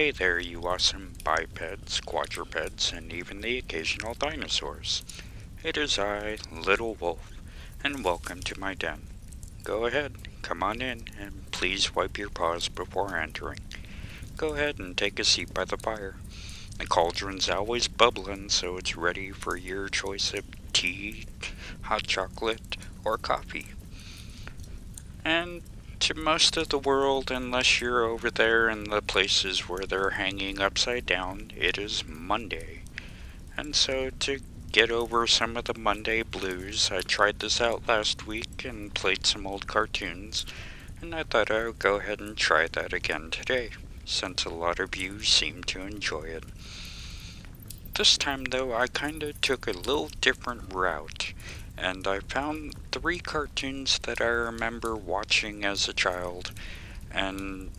hey there, you awesome bipeds, quadrupeds, and even the occasional dinosaurs. It is I, Little Wolf, and welcome to my den. Go ahead, come on in, and please wipe your paws before entering. Go ahead and take a seat by the fire. The cauldron's always bubbling, so it's ready for your choice of tea, hot chocolate, or coffee. And to most of the world, unless you're over there in the places where they're hanging upside down, it is Monday. And so to get over some of the Monday blues, I tried this out last week and played some old cartoons, and I thought I would go ahead and try that again today, since a lot of you seem to enjoy it. This time though, I kinda took a little different route, and I found 3 cartoons that I remember watching as a child, and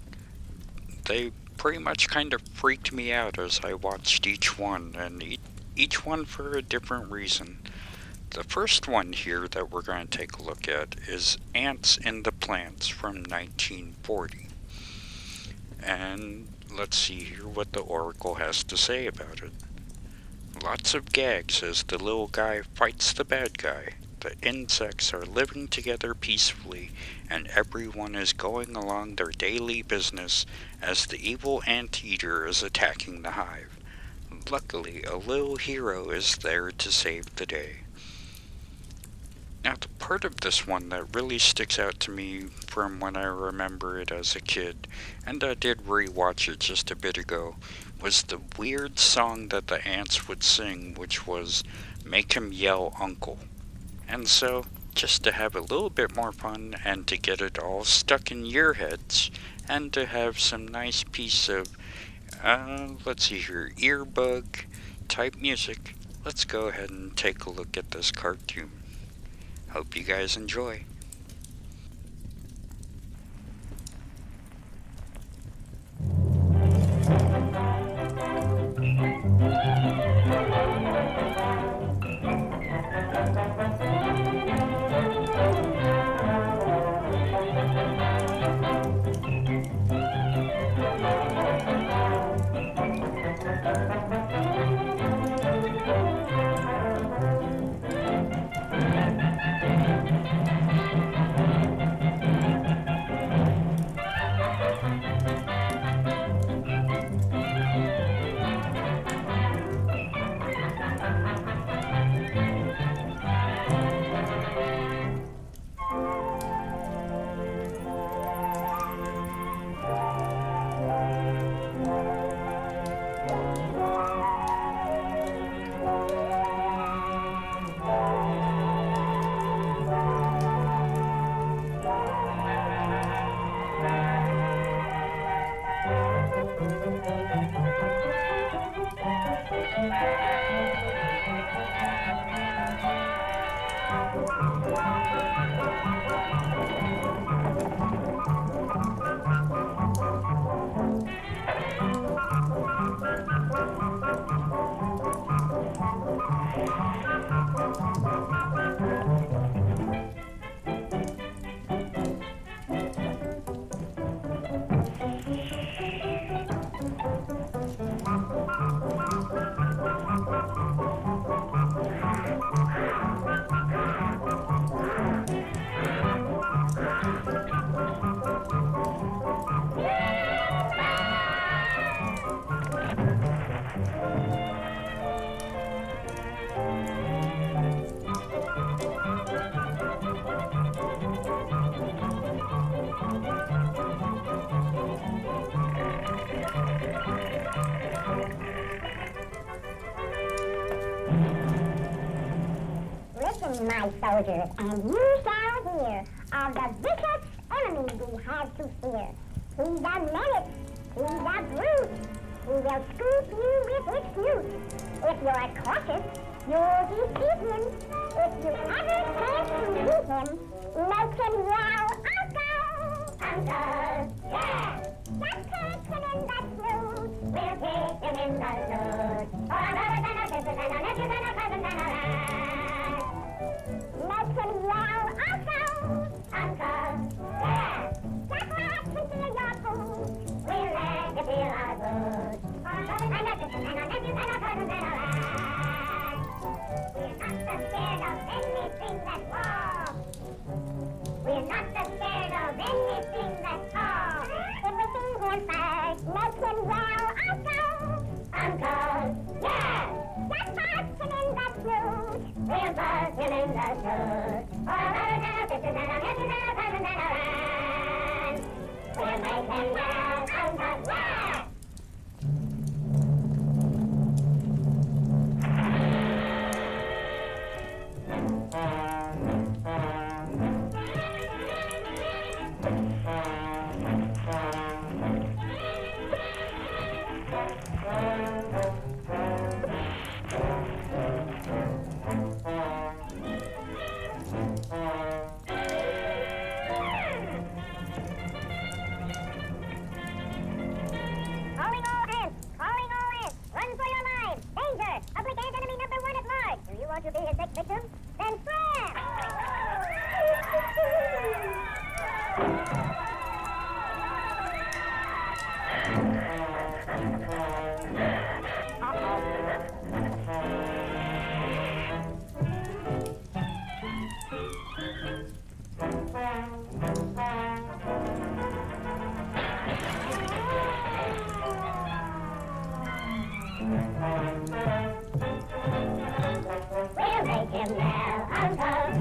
they pretty much kind of freaked me out as I watched each one, and each one for a different reason. The first one here that we're going to take a look at is Ants in the Plants from 1940. And let's see here what the Oracle has to say about it. Lots of gags as the little guy fights the bad guy. The insects are living together peacefully, and everyone is going along their daily business as the evil anteater is attacking the hive. Luckily, a little hero is there to save the day. Now, the part of this one that really sticks out to me from when I remember it as a kid, and I did rewatch it just a bit ago, was the weird song that the ants would sing, which was "Make 'em Yell Uncle." And so, just to have a little bit more fun and to get it all stuck in your heads, and to have some nice piece of, let's see here, earbug type music, let's go ahead and take a look at this cartoon. Hope you guys enjoy. My soldiers, and you shall hear of the vicious enemy we have to fear. He's a menace, he's a brute, he will scoop you with his snoot. If you're cautious, you'll defeat him. If you ever chance to meet him, make him yell, Uncle! Uncle! Yeah! Just catch him in the snoot. We'll take him in the snoot. For another than a sister than a nephew than a cousin than a rat. Make him yell, Uncle! Uncle! Yeah! Just watch him feel your food. We'll let you feel our good. that wall. We're not scared of anything that's all. If we see him first, make him yell, Uncle! Uncle, yeah! Just buzz him in the snoot. We'll buzz him in the snoot. We'll make him yell, Uncle, yeah! Want to be his next victim? Then swim! We'll make him yell, Uncle.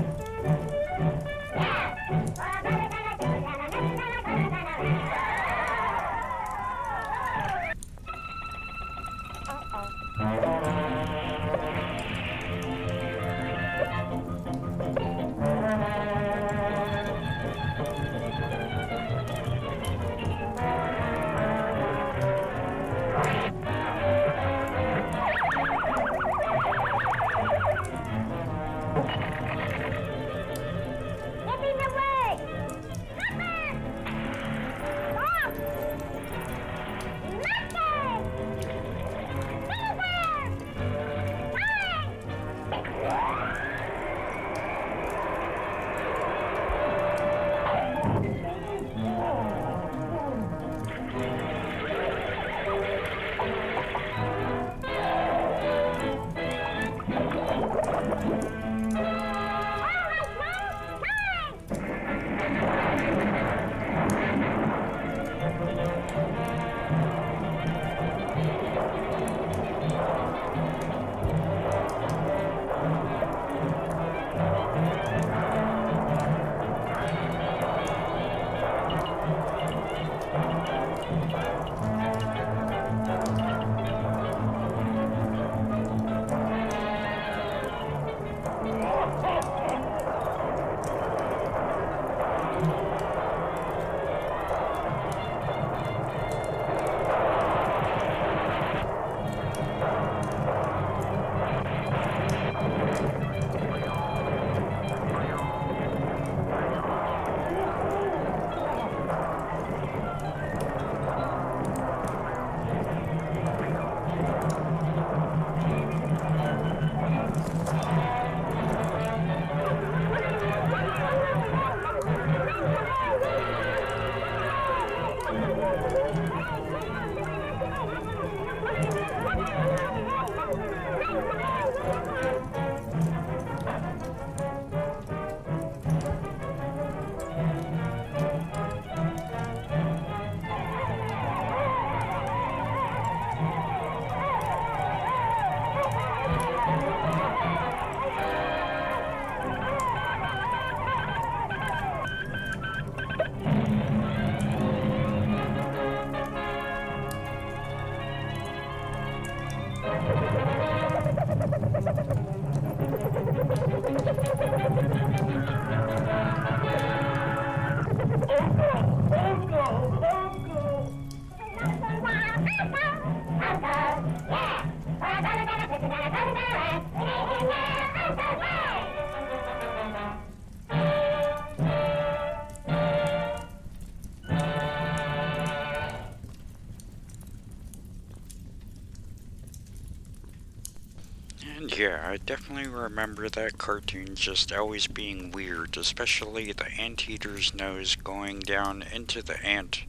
And yeah, I definitely remember that cartoon just always being weird, especially the anteater's nose going down into the ant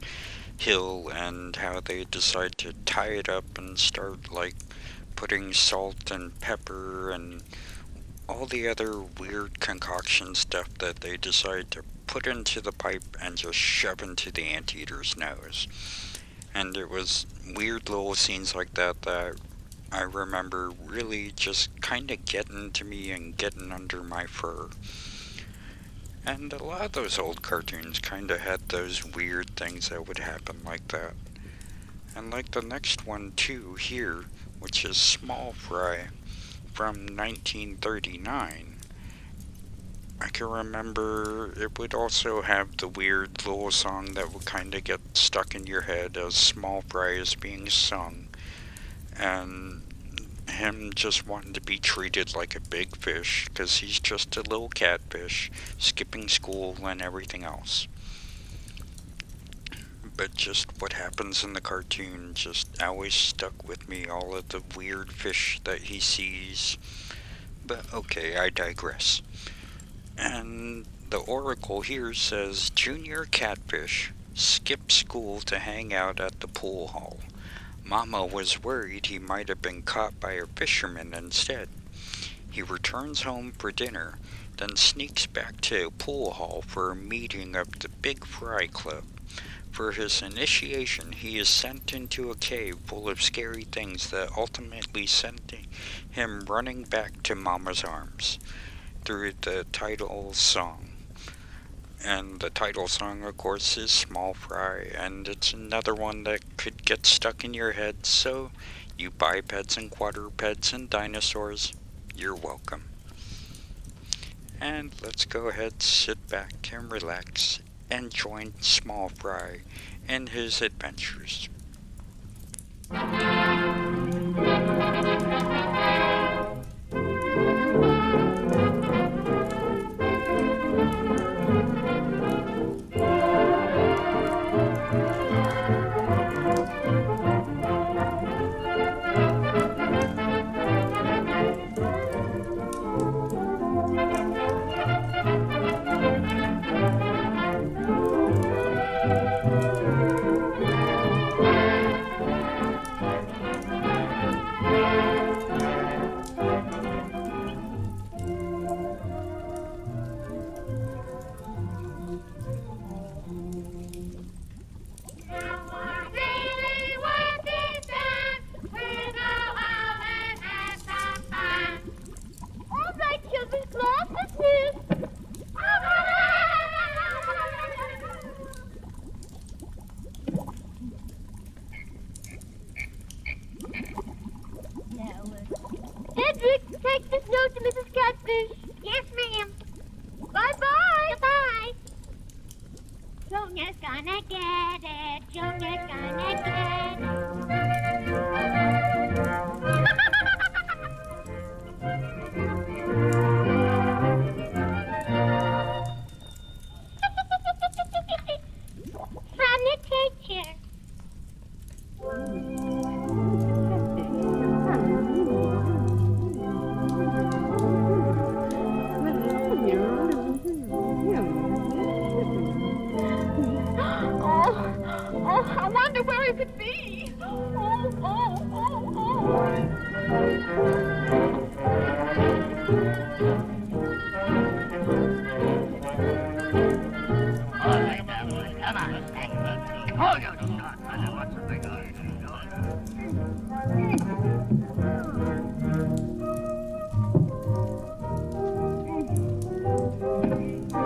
hill and how they decide to tie it up and start like putting salt and pepper and all the other weird concoction stuff that they decide to put into the pipe and just shove into the anteater's nose. And it was weird little scenes like that I remember really just kind of getting to me and getting under my fur. And a lot of those old cartoons kind of had those weird things that would happen like that. And like the next one too here, which is Small Fry from 1939. I can remember it would also have the weird little song that would kind of get stuck in your head as Small Fry is being sung. And him just wanting to be treated like a big fish because he's just a little catfish, skipping school and everything else. But just what happens in the cartoon just always stuck with me, all of the weird fish that he sees. But okay, I digress. And the oracle here says, Junior Catfish skipped school to hang out at the pool hall. Mama was worried he might have been caught by a fisherman instead. He returns home for dinner, then sneaks back to a pool hall for a meeting of the Big Fry Club. For his initiation, he is sent into a cave full of scary things that ultimately sent him running back to Mama's arms through the title song. And the title song, of course, is Small Fry, and it's another one that could get stuck in your head, so you bipeds and quadrupeds and dinosaurs, you're welcome. And let's go ahead, sit back and relax, and join Small Fry in his adventures. Take this note to Mrs. Catfish. Yes, ma'am. Bye-bye. Goodbye. Junior's gonna get it. Junior's gonna get it. From the teacher. I wonder where he could be.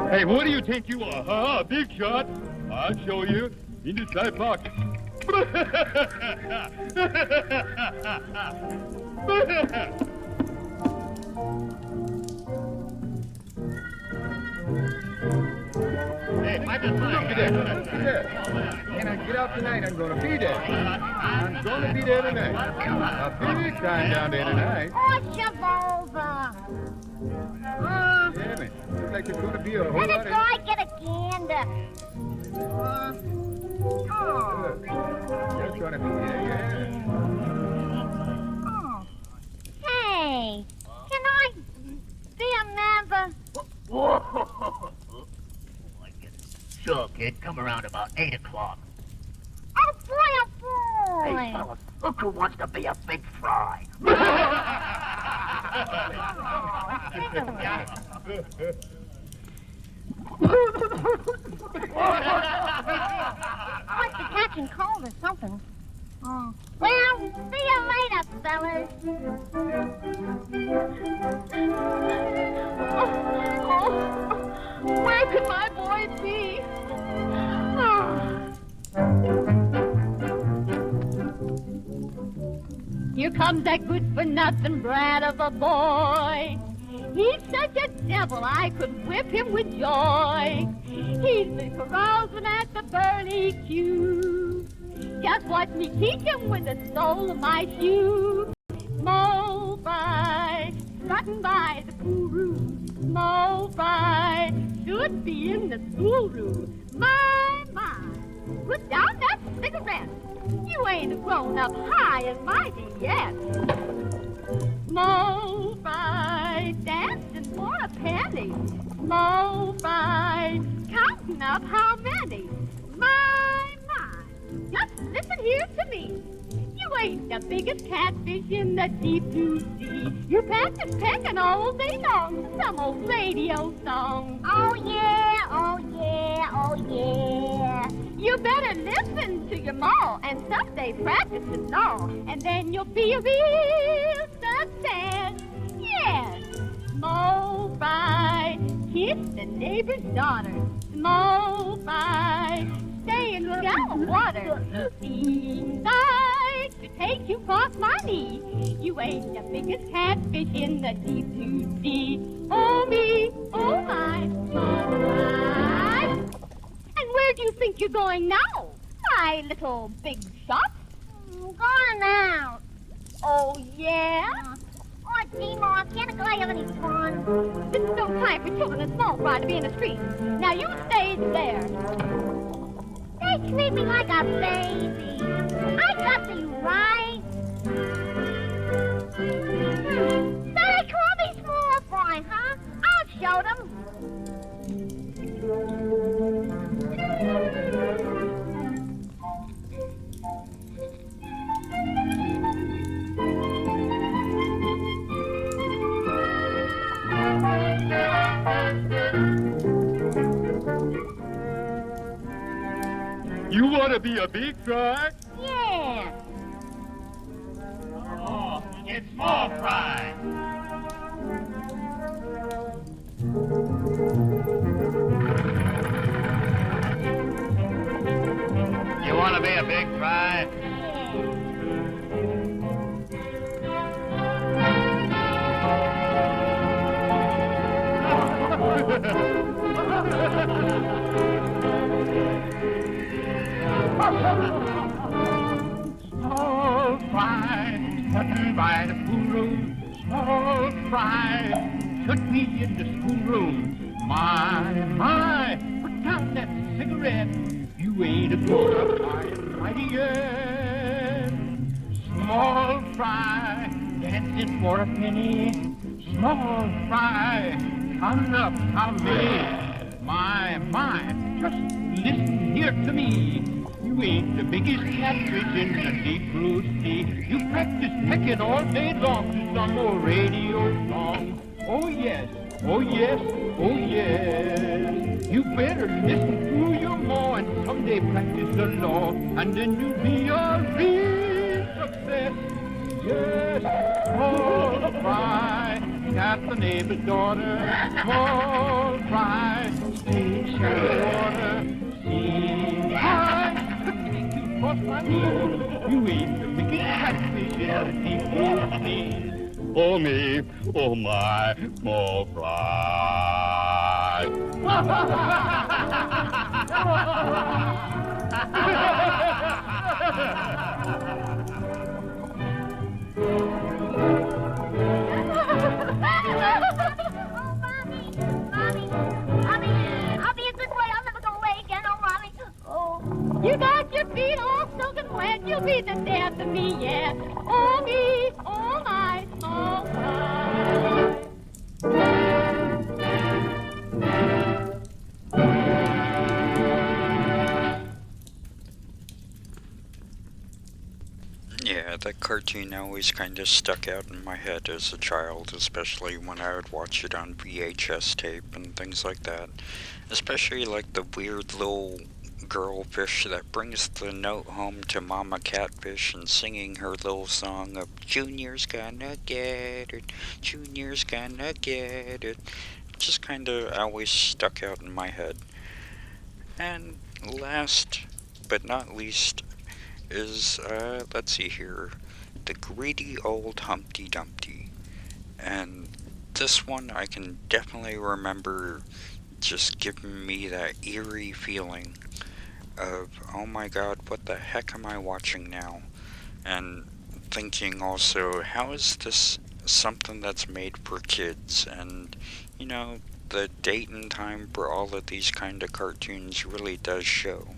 Hey, what do you think you are, huh? Big shot? I'll show you. In the side pocket. Hey, look at that. Can I get out tonight? I'm going to be there. I'm going to be there tonight. A big time down there tonight. What's your vulva? Yeah, man. Looks like there's going to be a whole Let lot it of... go, I get a gander. You're going to be there, yeah. Hey, can I be a member? Whoa! Sure, kid. Come around about 8 o'clock. Oh, boy, oh, boy. Hey, fellas, look who wants to be a big fry. Must be catching cold or something. Oh. Well, see you later, fellas. Where could my boy be? Here comes that good-for-nothing brat of a boy. He's such a devil, I could whip him with joy. He's been carousing at the Burley Q. Just watch me teach him with the sole of my shoe. Small fry, strutting by the pool room. Small fry, should be in the schoolroom. My, put down that cigarette. You ain't grown up high and mighty yet. Small fry, dancing for a penny. Small fry, counting up how many. My, just listen here to me. You ain't the biggest catfish in the deep blue sea. You practice pecking all day long, some old radio song. Oh, yeah, oh, yeah, oh, yeah. You better listen to your ma and someday practice it all, and then you'll be a real success. Yes, small fry, kiss the neighbor's daughter. Small fry, stay in shallow water. Seems like to take you across my knee. You ain't the biggest catfish in the deep blue sea. Oh me, oh my, oh my. And where do you think you're going now, my little big shot? I'm going out. Oh, yeah? Oh, Seymour, can't I have any fun? This is no time for children and small fry to be in the street. Now you stay there. They treat me like a baby. I got the right. So they call me small fry, huh? I'll show them. You want to be a big fry? Yeah. Oh, it's small fry. You want to be a big fry? Small fry, sitting by the pool room. Small fry, should be in the schoolroom. My, put down that cigarette. You ain't a grown up mighty yet. Small fry, dancing for a penny. Small fry, counting up how many. My, just listen here to me. You ain't the biggest catfish in the deep blue sea. You practice pecking all day long to some old radio song. Oh yes, oh yes, oh yes. You better listen to your ma and someday practice the law, and then you'll be a real success. Yes, small fry, got the neighbor's daughter. Small fry, stay in shallow water. See, cross my knee. You ain't the biggest catfish in the deep blue sea. Oh me, oh my, small fry. I'll be a good boy. I'll never go away again. Oh, Mommy. Oh. You got your feet all soaking wet. You'll be the death of me yet. Oh, me, oh, my small fry. Yeah, the That cartoon always kind of stuck out in my head as a child, especially when I would watch it on VHS tape and things like that. Especially like the weird little girl fish that brings the note home to Mama Catfish and singing her little song of Junior's gonna get it, Junior's gonna get it. Just kind of always stuck out in my head. And last but not least is, let's see here, the greedy old Humpty Dumpty. And this one I can definitely remember just giving me that eerie feeling of, oh my god, what the heck am I watching now? And thinking also, how is this something that's made for kids? And, you know, the date and time for all of these kind of cartoons really does show.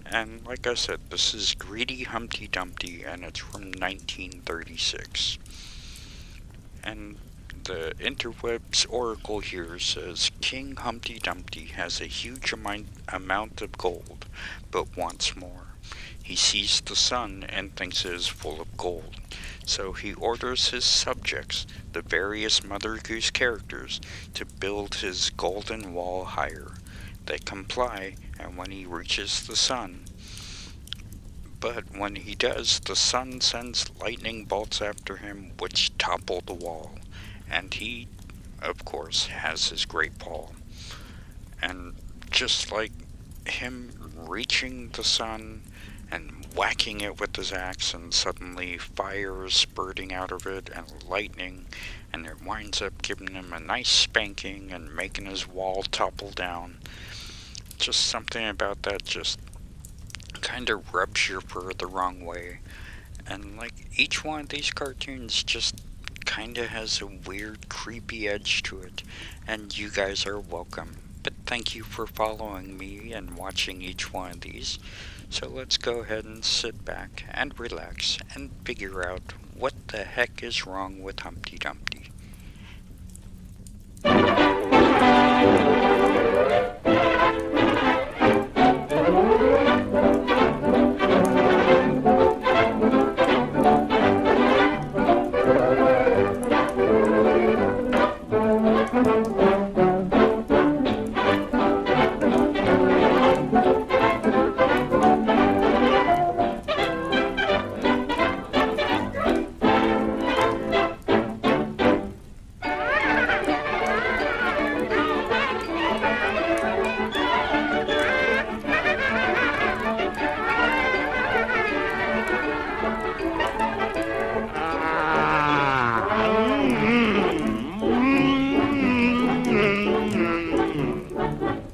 And like I said, this is Greedy Humpty Dumpty, and it's from 1936. And the interweb's oracle here says, King Humpty Dumpty has a huge amount of gold, but wants more. He sees the sun and thinks it is full of gold, so he orders his subjects, the various Mother Goose characters, to build his golden wall higher. They comply, and when he reaches the sun, but when he does, the sun sends lightning bolts after him, which topple the wall, and he, of course, has his great fall. And just like him reaching the sun and whacking it with his axe, and suddenly fire is spurting out of it, and lightning, and it winds up giving him a nice spanking and making his wall topple down. Just something about that just kind of rubs your fur the wrong way. And like each one of these cartoons just kind of has a weird, creepy edge to it, and you guys are welcome. But thank you for following me and watching each one of these. So let's go ahead and sit back and relax and figure out what the heck is wrong with Humpty Dumpty.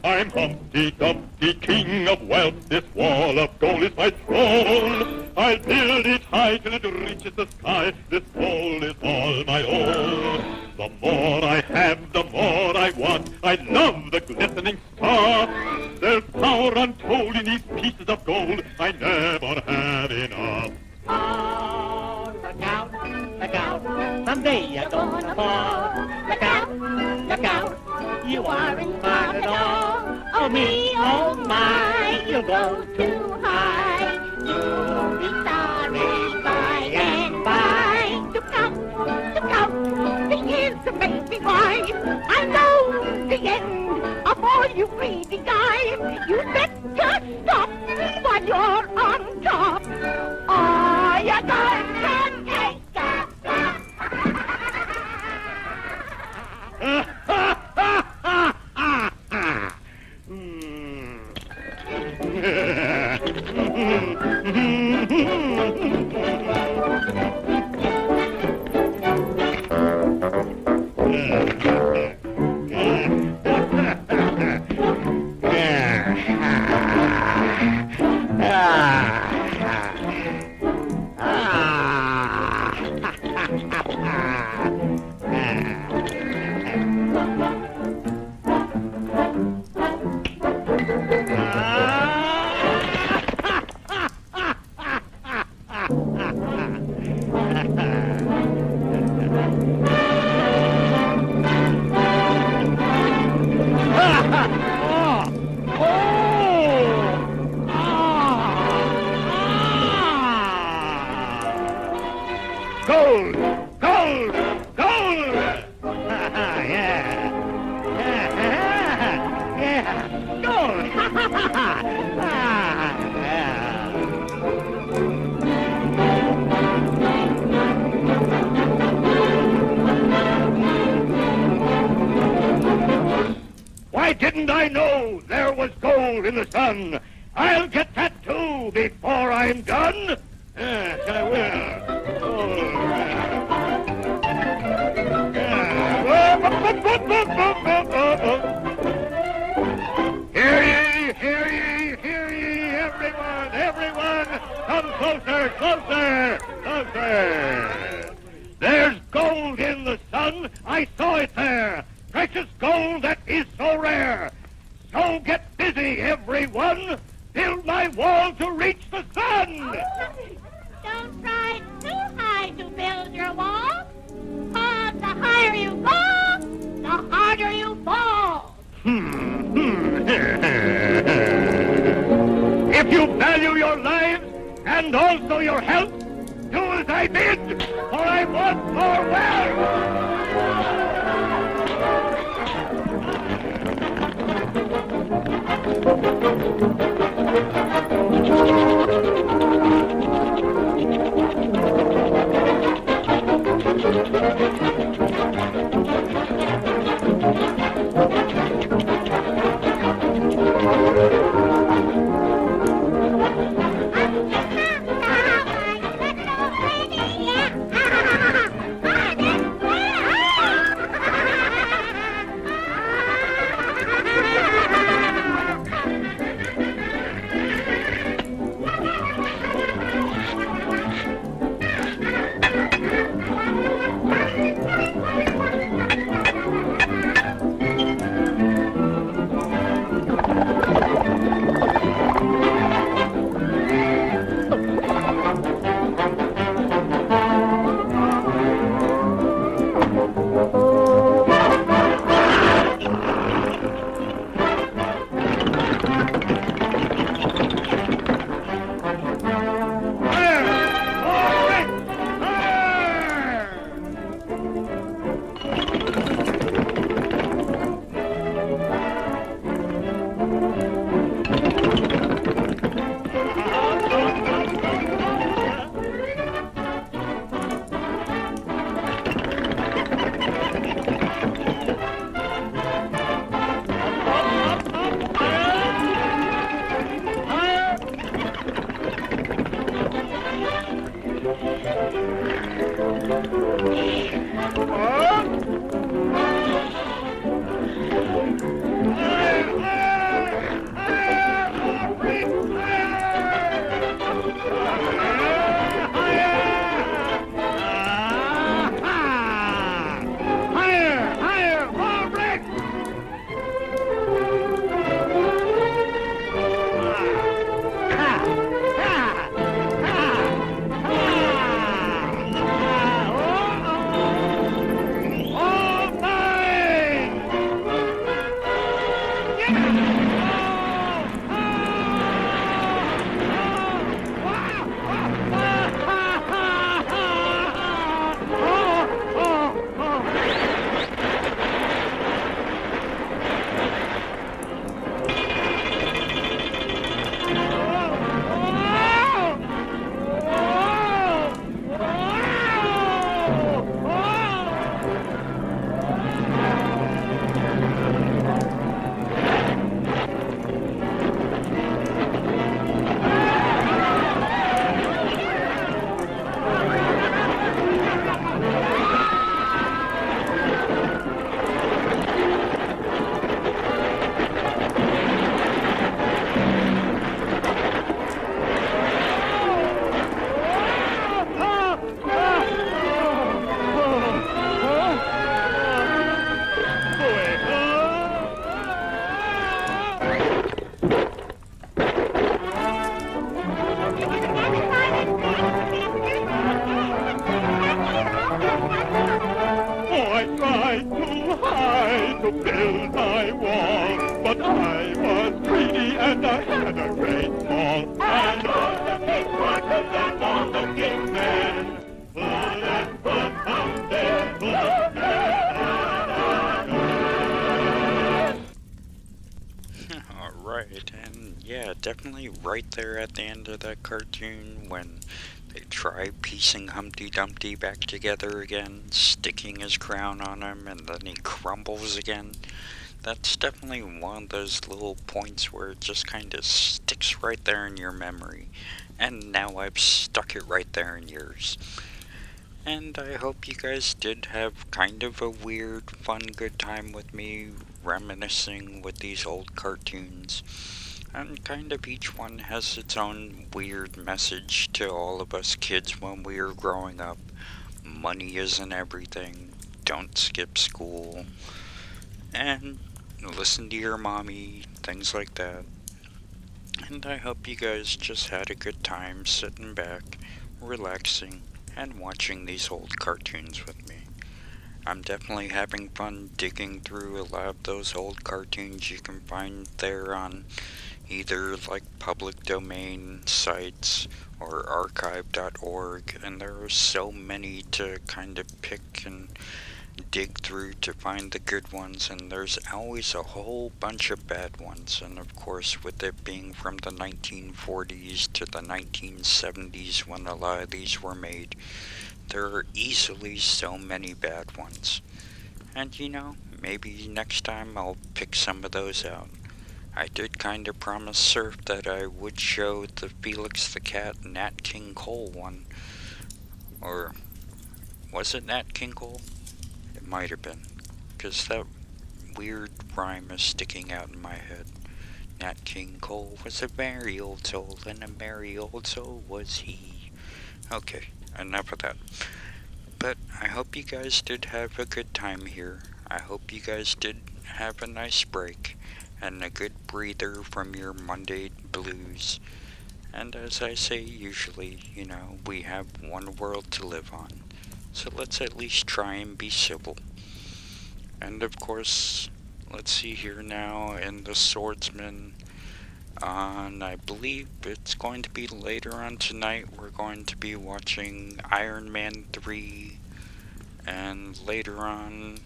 I'm Humpty Dumpty, king of wealth. This wall of gold is my throne. I'll build it high till it reaches the sky. This gold is all my own. The more I have, the more I want. I love the glistening star. There's power untold in these pieces of gold. I never have enough. Oh, look out, someday you're gonna fall. Look out, you aren't smart at all. Oh me, oh my, you'll go too high. You'll be sorry by and by. Look out, the end to make me wise. I know the end of all you greedy guys. You better stop while you're on top. Oh, you're gonna take a stop. Why didn't I know there was gold in the sun? I'll get that too before I'm done. Yes, I will. Oh, yeah. Hear ye, everyone, come closer, closer. There's gold in the sun, I saw it there, precious gold that is so rare. So get busy, everyone, build my wall to reach the sun. Don't try too high to build your wall, 'cause the higher you go, the harder you fall. If you value your lives and also your health, do as I bid, for I want more wealth. build my wall. But I was greedy and I had a great fall. And all the big horses and all the big men put and put on their Alright, and yeah, definitely right there at the end of that cartoon when they try piecing Humpty Dumpty back together again, sticking his crown on him, and then he crumbles again. That's definitely one of those little points where it just kind of sticks right there in your memory. And now I've stuck it right there in yours. And I hope you guys did have kind of a weird, fun, good time with me reminiscing with these old cartoons. And kind of each one has its own weird message to all of us kids when we were growing up. Money isn't everything. Don't skip school. And listen to your mommy. Things like that. And I hope you guys just had a good time sitting back, relaxing, and watching these old cartoons with me. I'm definitely having fun digging through a lot of those old cartoons you can find there on either like public domain sites or archive.org, and there are so many to kind of pick and dig through to find the good ones, and there's always a whole bunch of bad ones. And of course, with it being from the 1940s to the 1970s when a lot of these were made, there are easily so many bad ones. And maybe next time I'll pick some of those out. I did kind of promise Surf that I would show the Felix the Cat Nat King Cole one. Or was it Nat King Cole? It might have been, because that weird rhyme is sticking out in my head. Nat King Cole was a merry old soul, and a merry old soul was he. Okay, enough of that. But I hope you guys did have a good time here. I hope you guys did have a nice break and a good breather from your Monday blues. And as I say usually, we have one world to live on. So let's at least try and be civil. And of course, let's see here now in The Swordsman. I believe it's going to be later on tonight. We're going to be watching Iron Man 3. And later on,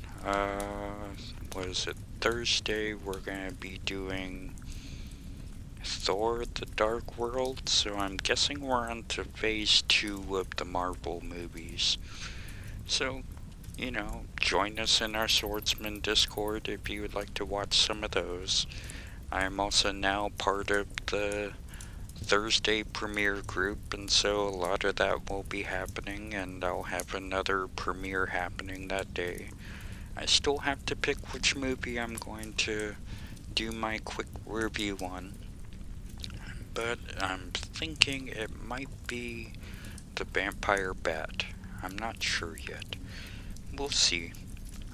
Thursday, we're going to be doing Thor the Dark World. So I'm guessing we're on to phase 2 of the Marvel movies. So, join us in our Swordsman Discord if you would like to watch some of those. I am also now part of the Thursday premiere group, and so a lot of that will be happening, and I'll have another premiere happening that day. I still have to pick which movie I'm going to do my quick review on, but I'm thinking it might be The Vampire Bat. I'm not sure yet. We'll see.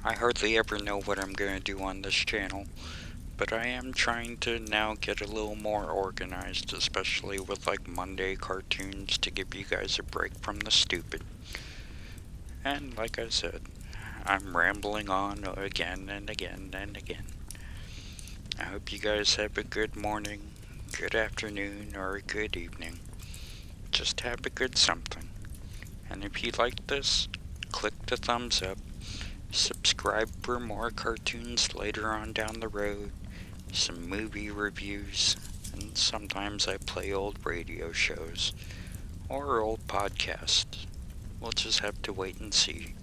I hardly ever know what I'm going to do on this channel, but I am trying to now get a little more organized, especially with like Monday cartoons to give you guys a break from the stupid. And like I said, I'm rambling on again and again and again. I hope you guys have a good morning, good afternoon, or a good evening. Just have a good something. And if you like this, click the thumbs up, subscribe for more cartoons later on down the road, some movie reviews, and sometimes I play old radio shows, or old podcasts. We'll just have to wait and see.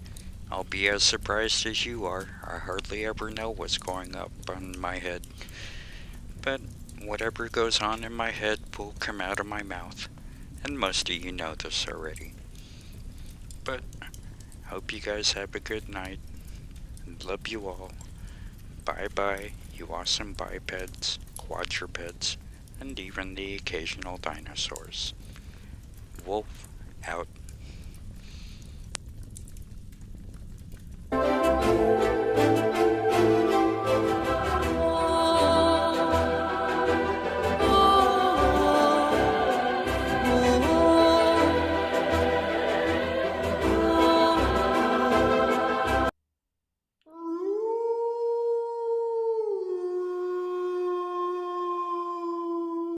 I'll be as surprised as you are. I hardly ever know what's going up on my head. But whatever goes on in my head will come out of my mouth. And most of you know this already. But hope you guys have a good night. Love you all. Bye-bye, you awesome bipeds, quadrupeds, and even the occasional dinosaurs. Wolf out.